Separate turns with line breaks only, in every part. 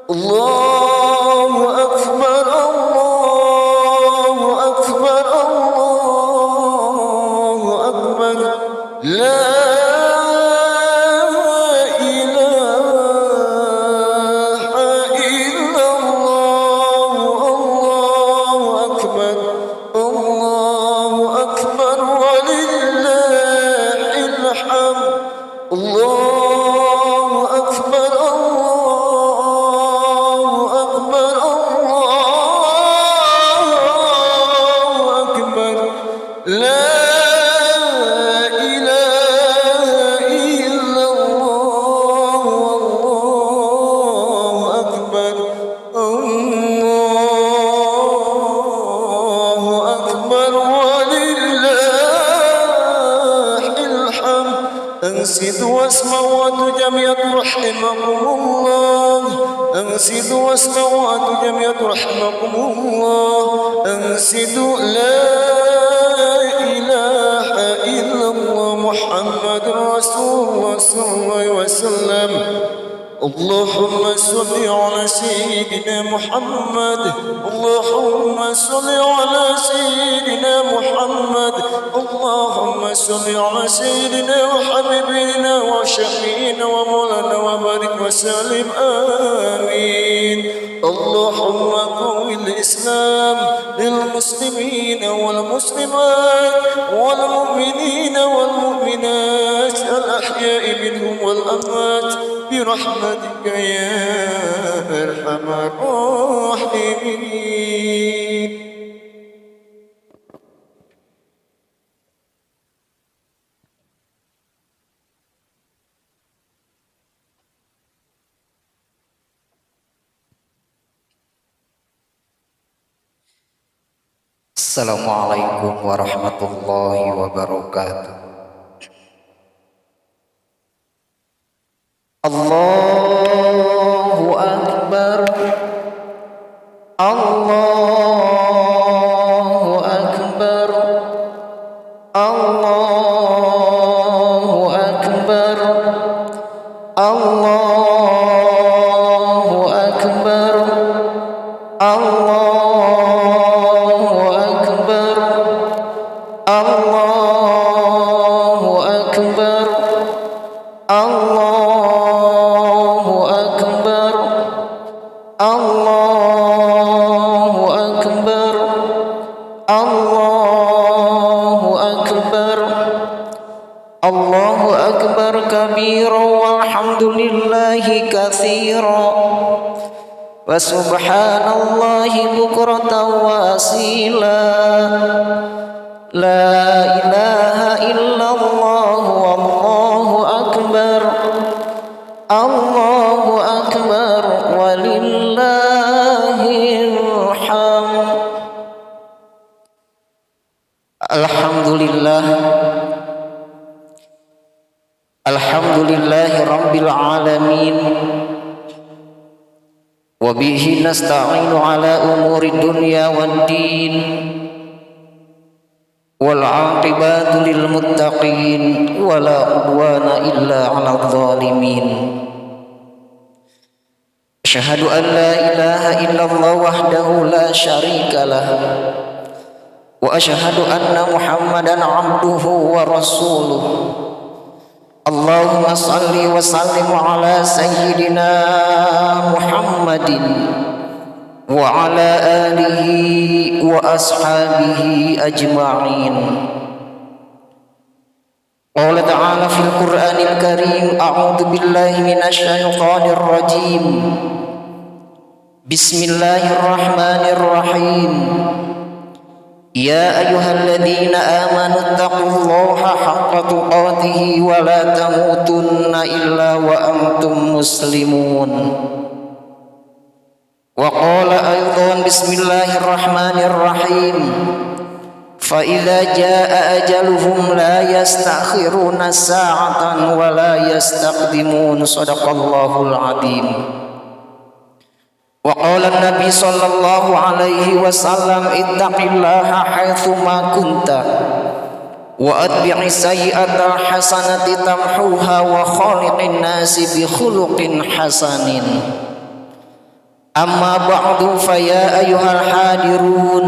الله أكبر الله أكبر الله أكبر لا أنسدوا واسمعوا جميعا رحمكم الله. أنسدوا واسمعوا جميعا رحمكم الله. أنسدوا لا إله إلا الله محمد رسول الله صلى الله عليه وسلم. اللهم صل على سيدنا محمد. اللهم صل على سيدنا محمد. اللهم صل على سيدنا وحبيبنا وشفينا ومولانا وبارك وسلم آمين. اللهم قوي الإسلام للمسلمين والمسلمات والمؤمنين والمؤمنات الأحياء منهم والأموات برحمتك يا أرحم الراحمين.
Assalamualaikum warahmatullahi wabarakatuh. Allahu Akbar. Allahu Akbar. Allahu Akbar. Allahu Akbar. Allahu Akbar. Allahu Akbar. Allahu Akbar. Allahu Akbar. Allahu Akbar kabira walhamdulillahi katsira wa subhanallahi bukratan wa asila. La ilaha illallah wallahu akbar. Allahu akbar walillahil hamd. Alhamdulillah. Alhamdulillahi rabbil alamin. Wa bihi nasta'inu ala umuri dunya waddin. Wal 'aqibatu lil muttaqin wa la 'udwana illa 'alal zalimin. Asyhadu an la ilaha illallah wahdahu la syarika lah wa asyhadu anna Muhammadan 'abduhu wa rasuluh. Allahumma shalli wa sallim ala sayyidina Muhammadin wa ala alihi wa ashabihi ajma'in. Qala ta'ala fil Qur'anil Karim, a'udzu billahi minasy syaithanir rajim. Bismillahirrahmanirrahim. Ya ayyuhalladzina amanu taqullaha haqqa tuqatih wa la tamutunna illa wa antum muslimun. Wa qala aydan bismillahirrahmanirrahim. Fa idza jaa ajaluhum la yastakhiruna sa'atan wa la yastaqdimun. Shadaqallahul adzim. Wa qala an-nabi sallallahu alaihi wasallam ittaqillaha haitsu ma kunta wa atbi'i sayyi'atal hasanati tamhuha wa khaliqin nasi bi khuluqin hasanin. Amma ba'du fa ya ayyuhal hadirun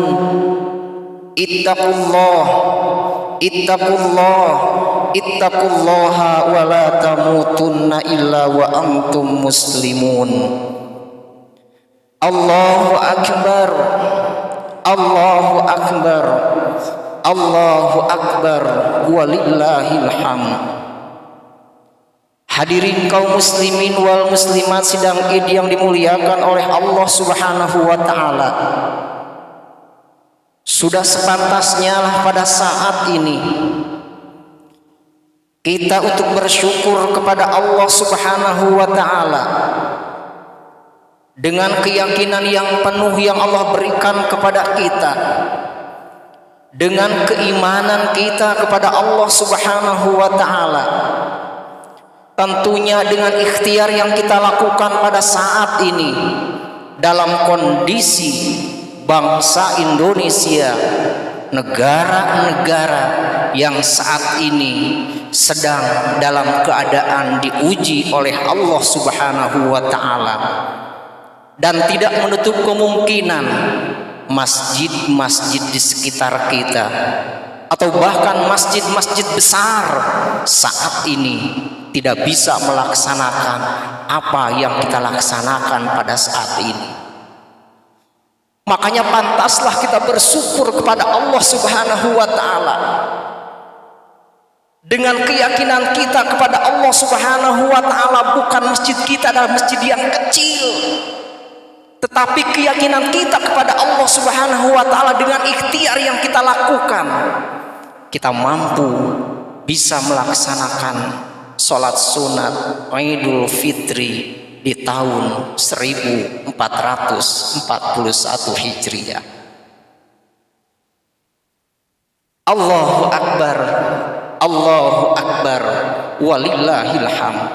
ittaqullaha wa la tamutunna illa wa antum muslimun. Allahu akbar, Allahu akbar, Allahu akbar, walillahil hamd. Hadirin kaum muslimin wal muslimat sidang Id yang dimuliakan oleh Allah Subhanahu wa taala. Sudah sepantasnya lah pada saat ini kita untuk bersyukur kepada Allah Subhanahu wa taala dengan keyakinan yang penuh yang Allah berikan kepada kita, dengan keimanan kita kepada Allah Subhanahu wa taala. Tentunya dengan ikhtiar yang kita lakukan pada saat ini dalam kondisi bangsa Indonesia, negara-negara yang saat ini sedang dalam keadaan diuji oleh Allah Subhanahu wa taala, dan tidak menutup kemungkinan masjid-masjid di sekitar kita atau bahkan masjid-masjid besar saat ini tidak bisa melaksanakan apa yang kita laksanakan pada saat ini. Makanya pantaslah kita bersyukur kepada Allah Subhanahu wa taala dengan keyakinan kita kepada Allah Subhanahu wa taala. Bukan masjid kita adalah masjid yang kecil, tetapi keyakinan kita kepada Allah Subhanahu wa taala dengan ikhtiar yang kita lakukan, kita mampu bisa melaksanakan sholat sunat Idul Fitri di tahun 1441 Hijriah. Allahu akbar, Allahu akbar, walillahil hamd.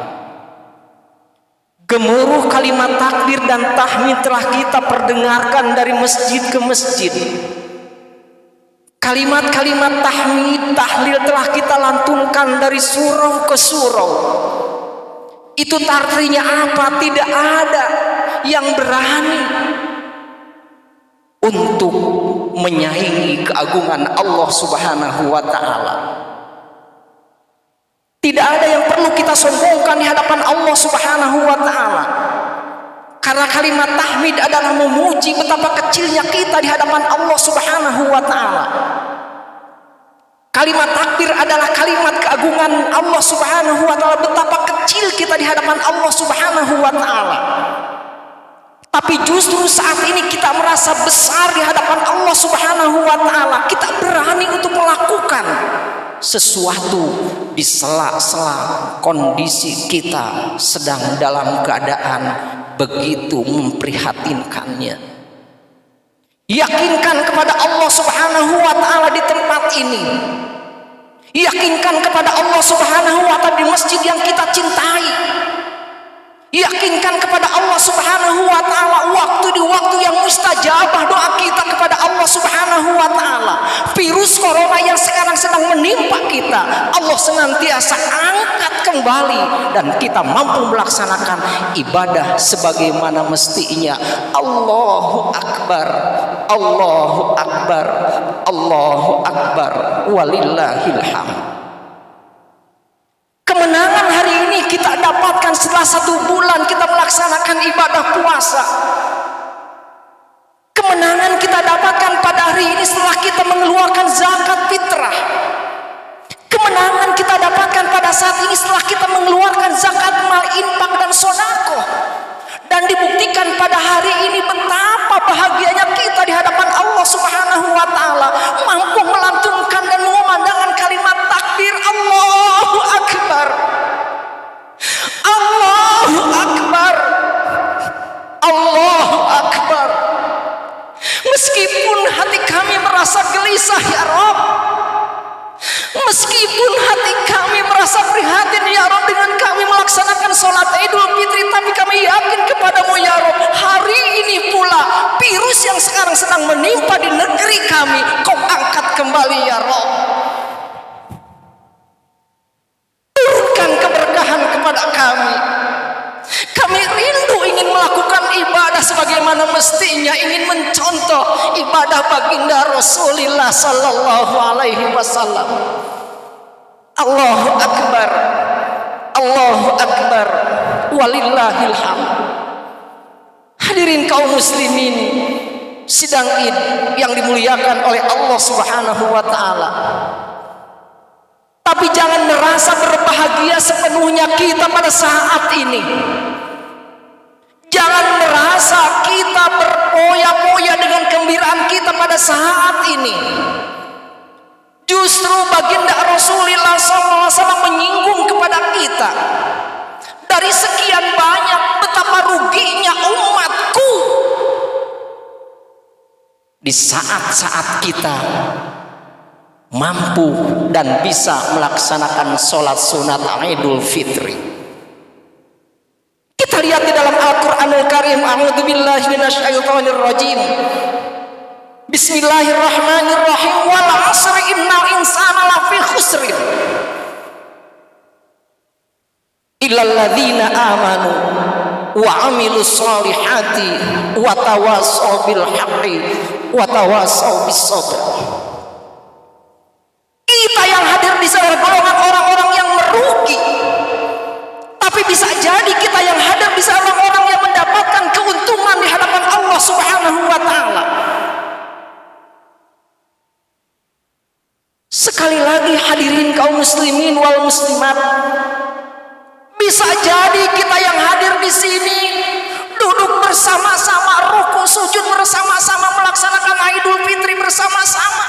Gemuruh kalimat takbir dan tahmid telah kita perdengarkan dari masjid ke masjid. Kalimat-kalimat tahmid, tahlil telah kita lantunkan dari surau ke surau. Itu artinya apa? Tidak ada yang berani untuk menyaingi keagungan Allah Subhanahu wa taala. Tidak ada yang perlu kita sombongkan di hadapan Allah Subhanahu wa taala. Karena kalimat tahmid adalah memuji betapa kecilnya kita di hadapan Allah Subhanahu wa taala. Kalimat takbir adalah kalimat keagungan Allah Subhanahu wa taala, betapa kecil kita di hadapan Allah Subhanahu wa taala. Tapi justru saat ini kita merasa besar di hadapan Allah Subhanahu wa taala. Kita berani untuk melakukan sesuatu di sela-sela kondisi kita sedang dalam keadaan begitu memprihatinkannya. Yakinkan kepada Allah Subhanahu wa taala di tempat ini. Yakinkan kepada Allah Subhanahu wa taala di masjid yang kita cintai. Yakinkan kepada Allah Subhanahu wa taala waktu di waktu yang mustajabah doa kita kepada Allah Subhanahu wa taala. Virus corona yang sekarang sedang menimpa kita, Allah senantiasa angkat kembali dan kita mampu melaksanakan ibadah sebagaimana mestinya. Allahu akbar, Allahu akbar, Allahu akbar, walillahil hamd. Kemenangan hari ini kita dapatkan setelah 1 bulan kita melaksanakan ibadah puasa. Kemenangan kita dapatkan pada hari ini setelah kita mengeluarkan zakat fitrah. Kemenangan kita dapatkan pada saat ini setelah kita mengeluarkan zakat mal, infak dan sedekah. Dan dibuktikan pada hari ini betapa bahagianya kita di hadapan Allah Subhanahu wa taala, mampu melantunkan dan mengumandangkan kalimat takbir Allahu akbar. Allahu akbar. Allahu akbar. Meskipun hati kami merasa gelisah ya Rabb, meskipun hati kami merasa prihatin ya Rabb dengan kami melaksanakan sholat Idul Fitri, tapi kami yakin kepadamu ya Rabb, hari ini pula virus yang sekarang sedang menimpa di negeri kami Kau angkat kembali ya Rabb. Turunkan keberkahan kepada kami. Kami rindu ingin melakukan ibadah sebagaimana mestinya, ingin mencontoh ibadah baginda Rasulullah sallallahu alaihi wasallam. Allahu akbar, Allahu akbar, walillahil hamd. Hadirin kaum muslimin, sidang Id yang dimuliakan oleh Allah Subhanahu wa taala. Tapi jangan merasa berbahagia sepenuhnya kita pada saat ini. Jangan merasa kita berpoya-poya dengan kegembiraan kita pada saat ini. Justru baginda Rasulullah SAW menyinggung kepada kita. Dari sekian banyak, betapa ruginya umatku. Di saat-saat kita mampu dan bisa melaksanakan sholat sunat Idul Fitri. Kita lihat di dalam Al-Quranul Karim. A'udzubillahi minasyaitonir rajim. Bismillahirrahmanirrahim. Wal 'asri innal insana lafi khusrin illal ladzina amanu wa 'amilus solihati wa tawassaw bil haqqi wa tawassaw bis sabr. Kita yang hadir di sana golongan orang-orang yang merugi. Tapi bisa jadi kita yang hadir di sana orang yang mendapatkan keuntungan di hadapan Allah Subhanahu wa taala. Sekali lagi hadirin kaum muslimin wal muslimat, bisa jadi kita yang hadir di sini duduk bersama-sama, ruku sujud bersama-sama, melaksanakan Idul Fitri bersama-sama.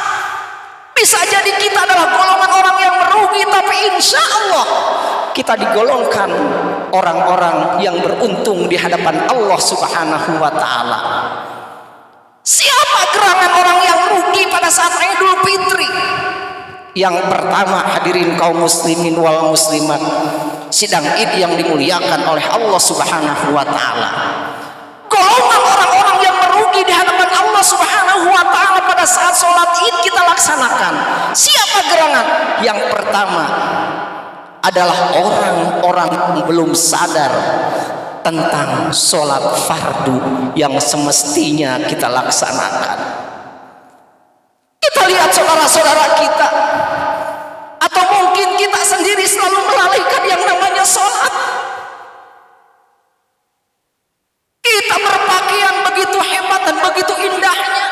Bisa jadi kita adalah golongan orang yang merugi, tapi insya Allah kita digolongkan orang-orang yang beruntung di hadapan Allah Subhanahu wa taala. Siapa gerangan orang yang rugi pada saat Idul Fitri? Yang pertama, hadirin kaum muslimin wal muslimat, sidang Id yang dimuliakan oleh Allah Subhanahu wa taala. Golongan orang-orang yang merugi di hadapan Allah Subhanahu wa taala pada saat sholat Id kita laksanakan. Siapa gerangan? Yang pertama adalah orang-orang yang belum sadar tentang sholat fardu yang semestinya kita laksanakan. Kita lihat saudara-saudara kita, atau mungkin kita sendiri selalu melalaikan yang namanya sholat. Kita berpakaian begitu hebat dan begitu indahnya,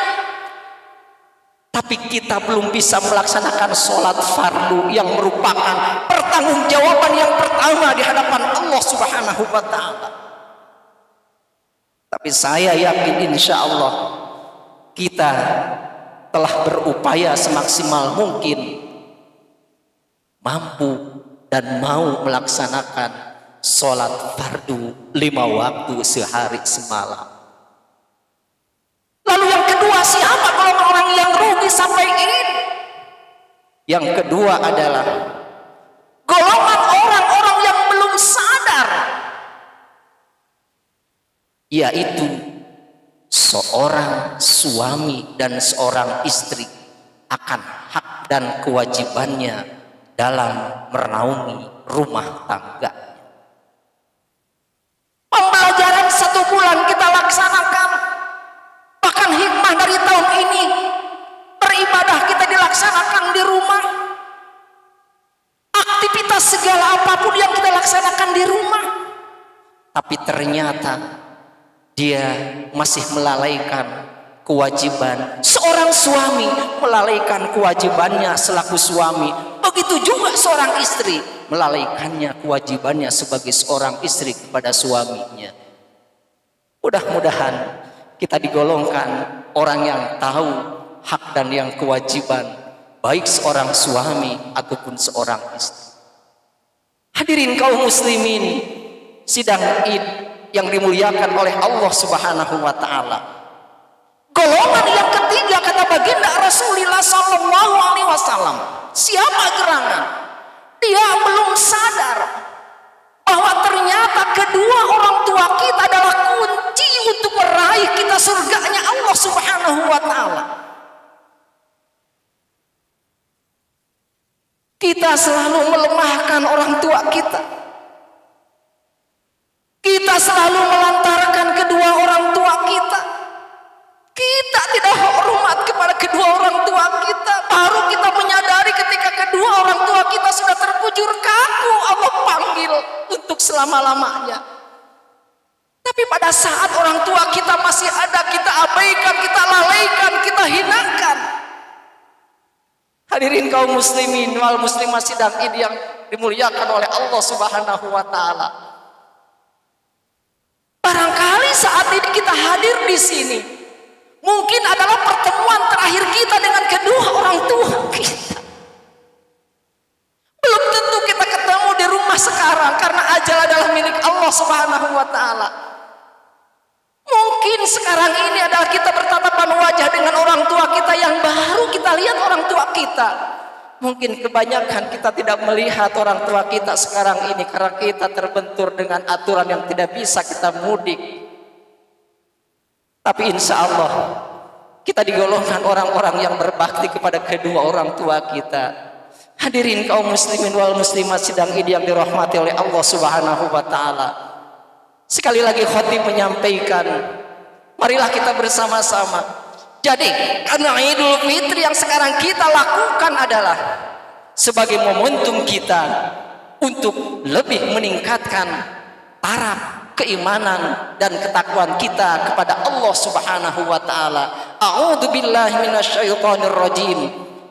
tapi kita belum bisa melaksanakan sholat fardu yang merupakan pertanggungjawaban yang pertama di hadapan Allah Subhanahu wa taala. Tapi saya yakin insya Allah kita telah berupaya semaksimal mungkin mampu dan mau melaksanakan sholat fardu 5 waktu sehari semalam. Lalu yang kedua, siapa golongan orang yang rugi sampai ini? Yang kedua adalah golongan orang-orang yang belum sadar, yaitu seorang suami dan seorang istri akan hak dan kewajibannya dalam menaungi rumah tangga. Pembelajaran 1 bulan kita laksanakan, bahkan hikmah dari tahun ini beribadah kita dilaksanakan di rumah. Aktivitas segala apapun yang kita laksanakan di rumah, tapi ternyata dia masih melalaikan kewajiban. Seorang suami melalaikan kewajibannya selaku suami. Begitu juga seorang istri melalaikannya kewajibannya sebagai seorang istri kepada suaminya. Mudah-mudahan kita digolongkan orang yang tahu hak dan yang kewajiban, baik seorang suami ataupun seorang istri. Hadirin kaum muslimin, sidang Id yang dimuliakan oleh Allah Subhanahu wa taala. Golongan yang ketiga kata baginda Rasulullah sallallahu alaihi wasallam, siapa gerangan? Dia belum sadar bahwa ternyata kedua orang tua kita adalah kunci untuk meraih kita surganya Allah Subhanahu wa taala. Kita selalu melemahkan orang tua kita. Kita selalu melantarkan kedua orang tua selama-lamanya. Tapi pada saat orang tua kita masih ada, kita abaikan, kita lalaikan, kita hinakan. Hadirin kaum muslimin wal muslimat sidang Id yang dimuliakan oleh Allah Subhanahu wa taala. Barangkali saat ini kita hadir di sini mungkin adalah pertemuan terakhir kita dengan kedua orang tua kita. Belum tentu kita ketemu di rumah sekarang karena ajal adalah milik Allah Subhanahu wa taala. Mungkin sekarang ini adalah kita bertatapan wajah dengan orang tua kita yang baru kita lihat orang tua kita. Mungkin kebanyakan kita tidak melihat orang tua kita sekarang ini karena kita terbentur dengan aturan yang tidak bisa kita mudik. Tapi insya Allah kita digolongkan orang-orang yang berbakti kepada kedua orang tua kita. Hadirin kaum muslimin wal muslimat sidang Id yang dirahmati oleh Allah Subhanahu wa taala. Sekali lagi khatib menyampaikan, marilah kita bersama-sama. Jadi karena Idul Fitri yang sekarang kita lakukan adalah sebagai momentum kita untuk lebih meningkatkan taraf keimanan dan ketakwaan kita kepada Allah Subhanahu wa taala. A'udzubillahi minasyaitonir rajim.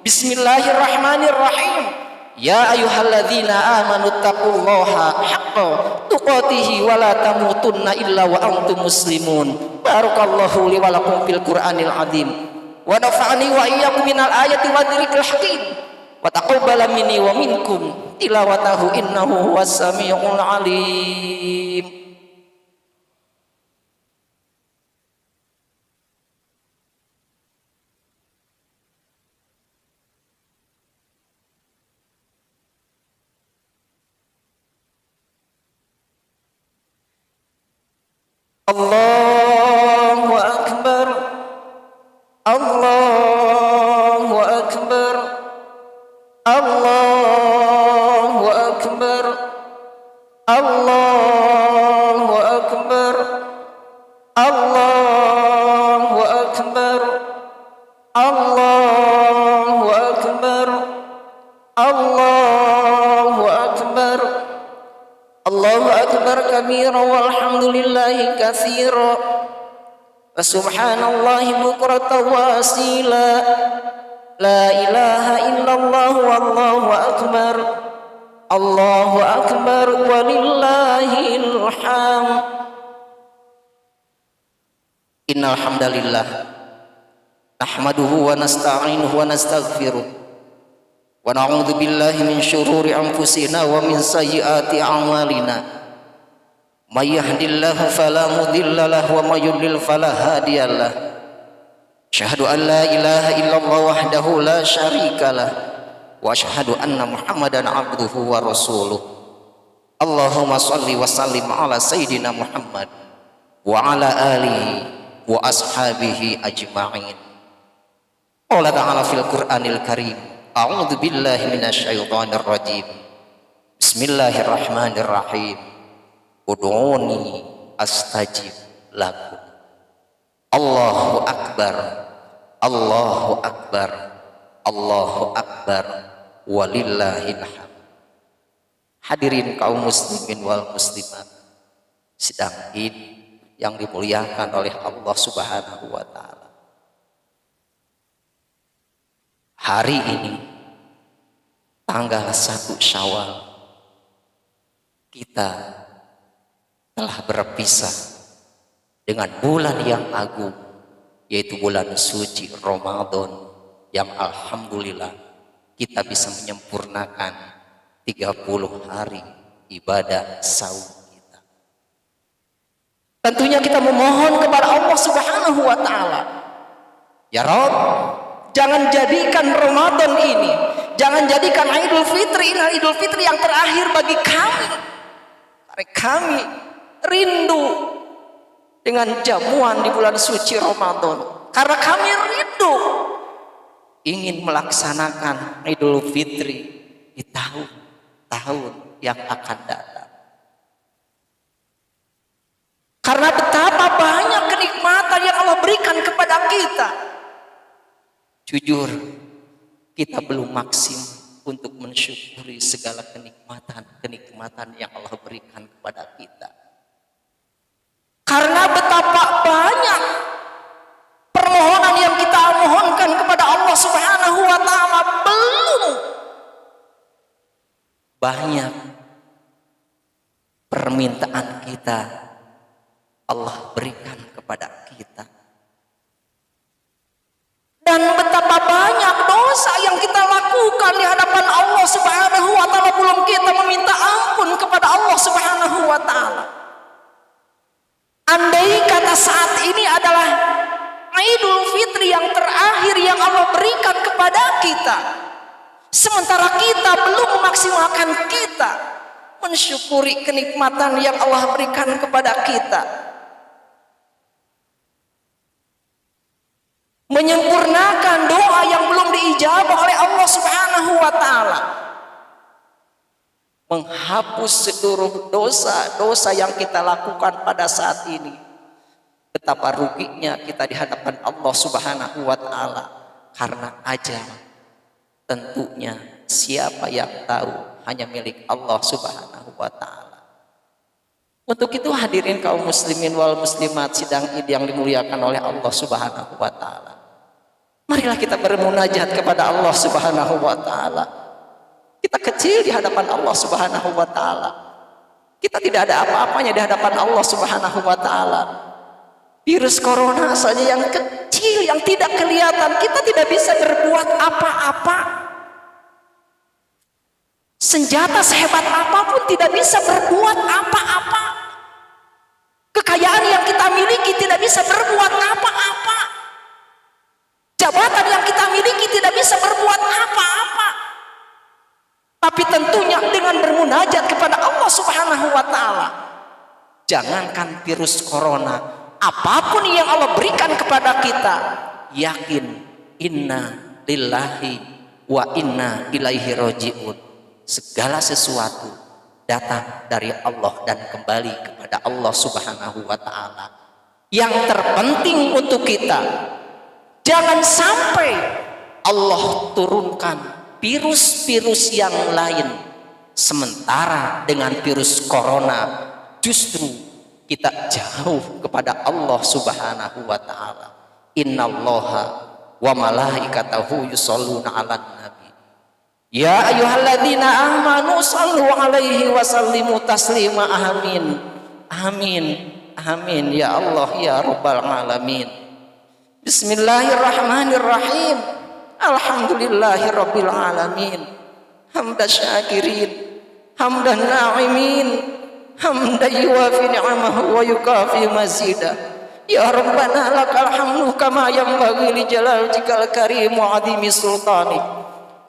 Bismillahirrahmanirrahim. Ya ayyuhalladzina amanu taqullaha haqqa tuqatih wa la tamutunna illa wa antum muslimun. Barakallahu li wa lakum fil Qur'anil azim. Wa nafa'ani wa iyyakum minal ayati wa dzikril hakim. Wa taqabbala minni wa minkum tilawatahu innahu huwas samiul alim. Allahu Akbar, Allahu Akbar, Allahu Akbar, Allahu Akbar, Allahu Akbar, Allahu Akbar, Allahu Akbar. Allahu Akbar kabira walhamdulillahi katsira wa subhanallahi bukratan wa asila. La ilaha illallah wallahu akbar. Allahu akbar walillahil hamd. Innal hamdalillah nahmaduhu wa nasta'inuhu wa nastaghfiruh. Wa na'udzu billahi min syururi anfusina wa min sayyiati a'malina. May yahdihillahu fala mudilla lahu wa may yudlil fala hadiyalah. Asyhadu an la ilaha illallah wahdahu la syarikalah wa asyhadu anna Muhammadan abduhu wa rasuluh. Allahumma shalli wa sallim ala sayyidina Muhammad wa ala alihi wa ashabihi ajma'in. Allah ta'ala fil Qur'anil Karim. A'udzu billahi minasyaitonir rajim. Bismillahirrahmanirrahim. Ud'uni astajib lakum. Allahu akbar. Allahu akbar. Allahu akbar. Walillahil hamd. Hadirin kaum muslimin wal muslimat sidang Id yang dimuliakan oleh Allah Subhanahu wa taala. Hari ini tanggal 1 Syawal kita telah berpisah dengan bulan yang agung, yaitu bulan suci Ramadan, yang alhamdulillah kita bisa menyempurnakan 30 hari ibadah saum kita. Tentunya kita memohon kepada Allah Subhanahu wa taala, ya Rabb, jangan jadikan Ramadan ini, jangan jadikan Idul Fitri ini Idul Fitri yang terakhir bagi kami. Karena kami rindu dengan jamuan di bulan suci Ramadan. Karena kami rindu ingin melaksanakan Idul Fitri di tahun-tahun yang akan datang. Karena betapa banyak kenikmatan yang Allah berikan kepada kita. Jujur, kita belum maksim untuk mensyukuri segala kenikmatan yang Allah berikan kepada kita. Karena betapa banyak permohonan yang kita mohonkan kepada Allah Subhanahu wa taala, belum banyak permintaan kita Allah berikan kepada kita. Dan betapa banyak dosa yang kita lakukan di hadapan Allah Subhanahu wa taala, belum kita meminta ampun kepada Allah Subhanahu wa taala. Andai kata saat ini adalah Idul Fitri yang terakhir yang Allah berikan kepada kita, sementara kita belum memaksimalkan kita mensyukuri kenikmatan yang Allah berikan kepada kita, menyempurnakan doa yang belum diijabah oleh Allah Subhanahu wa taala, menghapus seluruh dosa-dosa yang kita lakukan pada saat ini. Betapa ruginya kita di hadapan Allah Subhanahu wa taala, karena ajal tentunya siapa yang tahu hanya milik Allah Subhanahu wa taala. Untuk itu hadirin kaum muslimin wal muslimat sidang Id yang dimuliakan oleh Allah Subhanahu wa taala, marilah kita bermunajat kepada Allah Subhanahu wa taala. Kita kecil di hadapan Allah Subhanahu wa taala. Kita tidak ada apa-apanya di hadapan Allah Subhanahu wa taala. Virus corona saja yang kecil, yang tidak kelihatan, kita tidak bisa berbuat apa-apa. Senjata sehebat apapun tidak bisa berbuat apa-apa. Kekayaan yang kita miliki tidak bisa berbuat apa-apa. Jabatan yang kita miliki tidak bisa berbuat apa-apa. Tapi tentunya dengan bermunajat kepada Allah Subhanahu wa taala. Jangankan virus corona, apapun yang Allah berikan kepada kita, yakin inna lillahi wa inna ilaihi raji'un. Segala sesuatu datang dari Allah dan kembali kepada Allah Subhanahu wa taala. Yang terpenting untuk kita, jangan sampai Allah turunkan virus-virus yang lain, sementara dengan virus corona justru kita jauh kepada Allah Subhanahu wa taala. Innallaha wa malaikatahu yusholluna 'alan nabi. Ya ayyuhalladzina amanu shallu 'alaihi wa sallimu taslima. Amin. Amin. Amin ya Allah ya rabbal alamin. Bismillahirrahmanirrahim. Alhamdulillahirabbil alamin. Hamdan syakirin, hamdan na'imin, hamdan yuwafi ni'amahu wa yukafi mazidah. Ya Rabbana lakal hamdu kama yanbaghi li jalal wajhikal karim wa 'azimi sultani.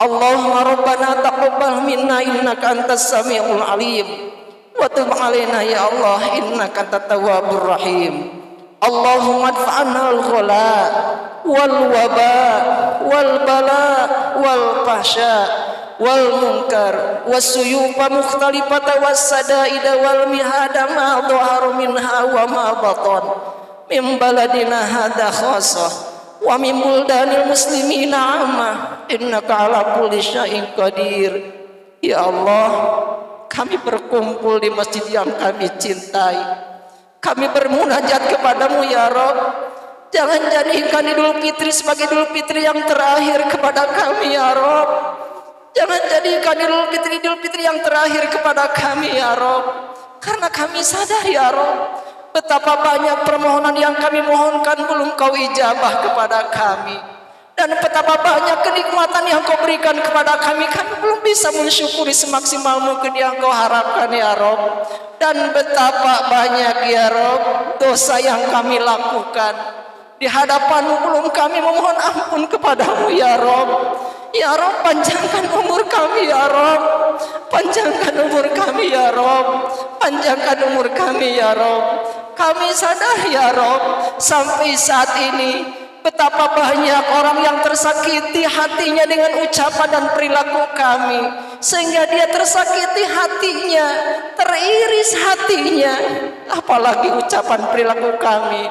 Allahumma rabbana taqabbal minna innaka antas samiul alim wa tub 'alaina ya Allah innaka antat tawwabur rahim. Allahumma adfa'na al-ghala wal waba wal bala wal fahsya wal munkar wasuyufa mukhtalifata wasadaida wal mihada ma dhahara minha wa ma batan min baladina hadha khassah wa min buldanil muslimina amma innaka ala kulli syai'in qadir. Ya Allah, kami berkumpul di masjid yang kami cintai, kami bermunajat kepadamu ya Rabb. Jangan jadikan Idul Fitri sebagai Idul Fitri yang terakhir kepada kami ya Rabb. Jangan jadikan Idul Fitri yang terakhir kepada kami ya Rabb. Karena kami sadar ya Rabb, betapa banyak permohonan yang kami mohonkan belum Kau ijabah kepada kami. Dan betapa banyak kenikmatan yang Kau berikan kepada kami, kami belum bisa mensyukuri semaksimal mungkin yang Kau harapkan ya Rabb. Dan betapa banyak ya Rabb dosa yang kami lakukan di hadapan-Mu, belum kami memohon ampun kepadamu ya Rabb. Ya Rabb, panjangkan umur kami ya Rabb. Panjangkan umur kami ya Rabb. Panjangkan umur kami ya Rabb. Kami sadar ya Rabb, sampai saat ini betapa banyak orang yang tersakiti hatinya dengan ucapan dan perilaku kami, sehingga dia tersakiti hatinya, teriris hatinya, apalagi ucapan perilaku kami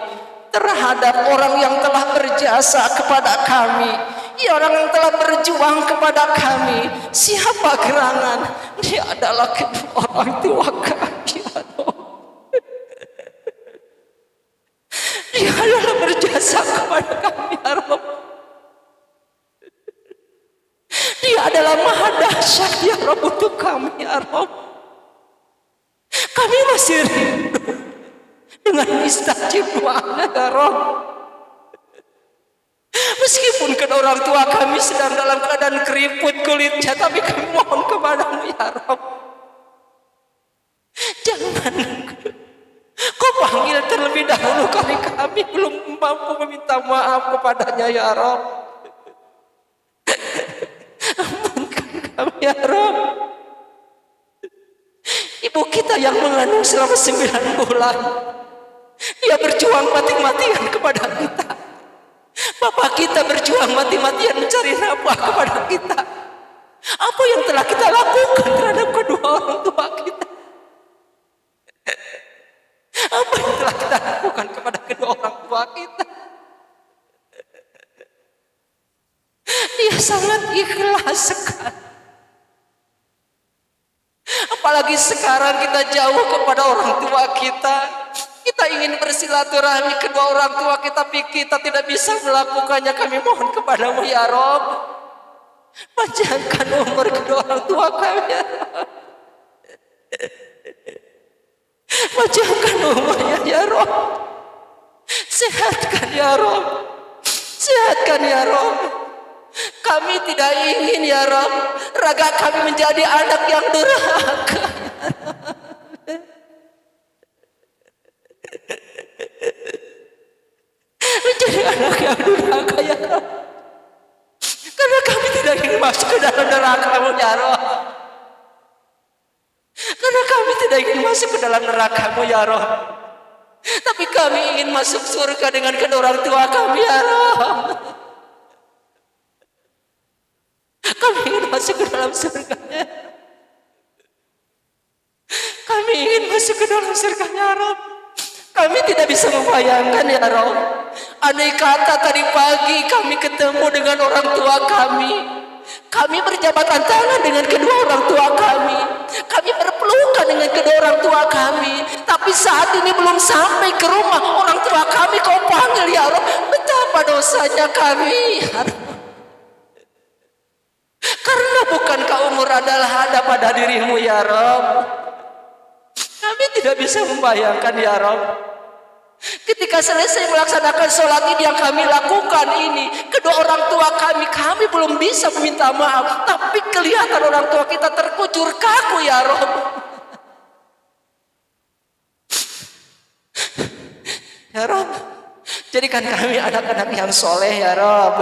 terhadap orang yang telah berjasa kepada kami, Ya orang yang telah berjuang kepada kami. Siapa gerangan? Dia adalah kedua orang tua kami ya Rob. Dia adalah berjasa kepada kami ya Rob. Dia adalah maha dahsyat ya Rob untuk kami ya Rob. Kami masih rindu dengan mustajab doanya ya Rob. Meskipun kedua orang tua kami sedang dalam keadaan keriput kulitnya, tapi kami mohon kepadamu ya Rob, jangan Kau panggil terlebih dahulu kami belum mampu meminta maaf kepadanya ya Rob. Ampunkan kami ya Rob. Ibu kita yang mengandung selama 9 bulan, dia berjuang mati-matian kepada kita. Bapak kita berjuang mati-matian mencari nafkah kepada kita. Apa yang telah kita lakukan terhadap kedua orang tua kita? Apa yang telah kita lakukan kepada kedua orang tua kita? Dia sangat ikhlas sekali. Apalagi sekarang kita jauh kepada orang tua kita. Kita ingin bersilaturahmi kedua orang tua kita, tapi kita tidak bisa melakukannya. Kami mohon kepadamu ya Rob, panjangkan umur kedua orang tua kami ya Rob. Panjangkan umurnya ya Rob. Sehatkan ya Rob. Sehatkan ya Rob. Kami tidak ingin ya Rob raga kami menjadi anak yang durhaka. Menjadi anak yang durhaka ya Rob. Karena kami tidak ingin masuk ke dalam neraka-Mu ya Rob. Karena kami tidak ingin masuk ke dalam neraka-Mu ya Rob. Tapi kami ingin masuk surga dengan kedua orang tua kami ya Rob. Kami ingin masuk ke dalam surga-Nya. Kami ingin masuk ke dalam surga-Nya Rob. Kami tidak bisa membayangkan ya Rob, andai kata tadi pagi kami ketemu dengan orang tua kami, kami berjabatan tangan dengan kedua orang tua kami, kami berpelukan dengan kedua orang tua kami, tapi saat ini belum sampai ke rumah orang tua kami Kau panggil ya Rob. Betapa dosanya kami ya Rob. Karena bukankah umur adalah ada pada dirimu ya Rob. Kami tidak bisa membayangkan ya Rob, ketika selesai melaksanakan sholat ini yang kami lakukan ini, kedua orang tua kami belum bisa meminta maaf, tapi kelihatan orang tua kita terkujur kaku ya Rob. Ya Rob, jadikan kami anak-anak yang soleh ya Rob.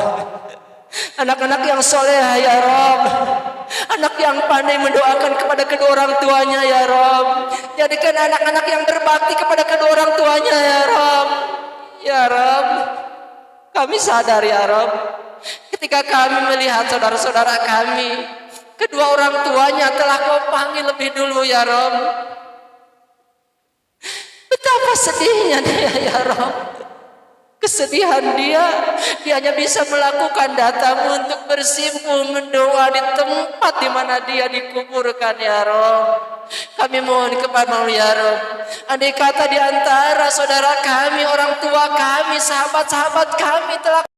Anak-anak yang soleh ya Rob. Anak yang pandai mendoakan kepada kedua orang tuanya ya Rob. Jadikan anak-anak yang berbakti kepada kedua orang tuanya ya Rob. Ya Rob, kami sadar ya Rob, ketika kami melihat saudara-saudara kami, kedua orang tuanya telah Kau panggil lebih dulu ya Rob. Betapa sedihnya dia ya Rob. Kesedihan dia hanya bisa melakukan datang untuk bersimpuh mendoa di tempat di mana dia dikuburkan ya Rob. Kami mohon kepadamu ya Rob, andai kata di antara saudara kami, orang tua kami, sahabat-sahabat kami telah